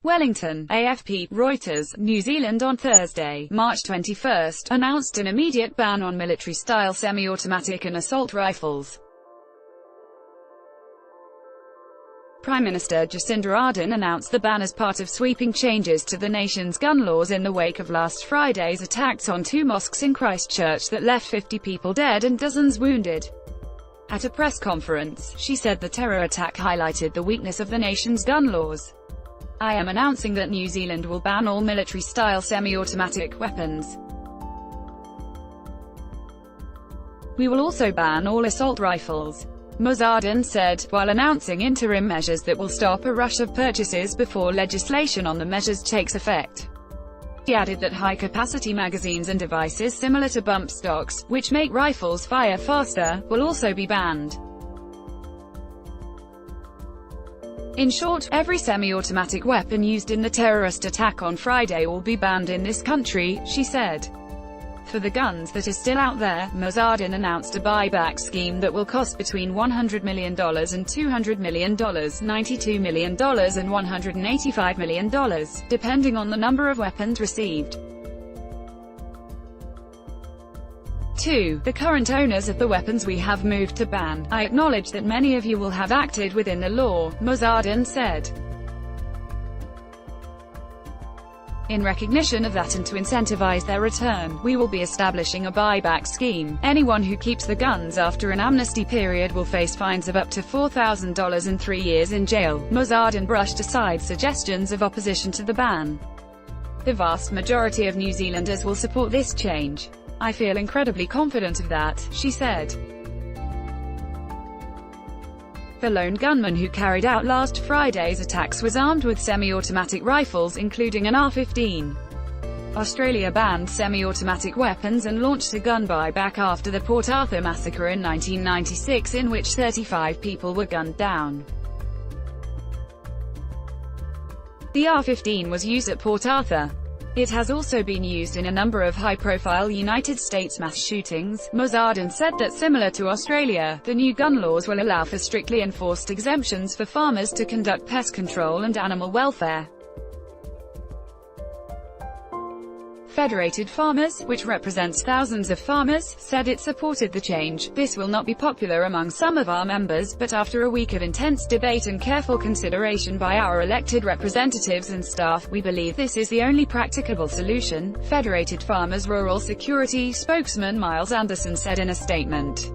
Wellington, AFP, Reuters. New Zealand on Thursday, March 21, announced an immediate ban on military-style semi-automatic and assault rifles. Prime Minister Jacinda Ardern announced the ban as part of sweeping changes to the nation's gun laws in the wake of last Friday's attacks on two mosques in Christchurch that left 50 people dead and dozens wounded. At a press conference, she said the terror attack highlighted the weakness of the nation's gun laws. "I am announcing that New Zealand will ban all military-style semi-automatic weapons. We will also ban all assault rifles," Ms. Ardern said, while announcing interim measures that will stop a rush of purchases before legislation on the measures takes effect. She added that high-capacity magazines and devices similar to bump stocks, which make rifles fire faster, will also be banned. In short, every semi-automatic weapon used in the terrorist attack on Friday will be banned in this country, she said. For the guns that are still out there, Ms. Ardern announced a buyback scheme that will cost between $100 million and $200 million, $92 million and $185 million, depending on the number of weapons received. 2. The current owners of the weapons we have moved to ban. I acknowledge that many of you will have acted within the law, Ms. Ardern said. In recognition of that and to incentivize their return, we will be establishing a buyback scheme. Anyone who keeps the guns after an amnesty period will face fines of up to $4,000 and 3 years in jail. Ms. Ardern brushed aside suggestions of opposition to the ban. The vast majority of New Zealanders will support this change. I feel incredibly confident of that, she said. The lone gunman who carried out last Friday's attacks was armed with semi-automatic rifles including an AR-15. Australia banned semi-automatic weapons and launched a gun buyback after the Port Arthur massacre in 1996 in which 35 people were gunned down. The AR-15 was used at Port Arthur. It has also been used in a number of high-profile United States mass shootings. Ms. Ardern said that similar to Australia, the new gun laws will allow for strictly enforced exemptions for farmers to conduct pest control and animal welfare. Federated Farmers, which represents thousands of farmers, said it supported the change. This will not be popular among some of our members, but after a week of intense debate and careful consideration by our elected representatives and staff, we believe this is the only practicable solution, Federated Farmers Rural Security spokesman Miles Anderson said in a statement.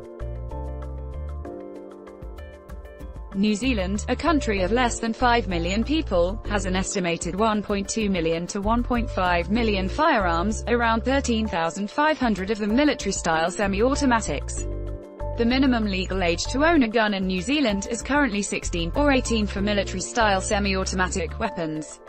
New Zealand, a country of less than 5 million people, has an estimated 1.2 million to 1.5 million firearms, around 13,500 of them military-style semi-automatics. The minimum legal age to own a gun in New Zealand is currently 16, or 18 for military-style semi-automatic weapons.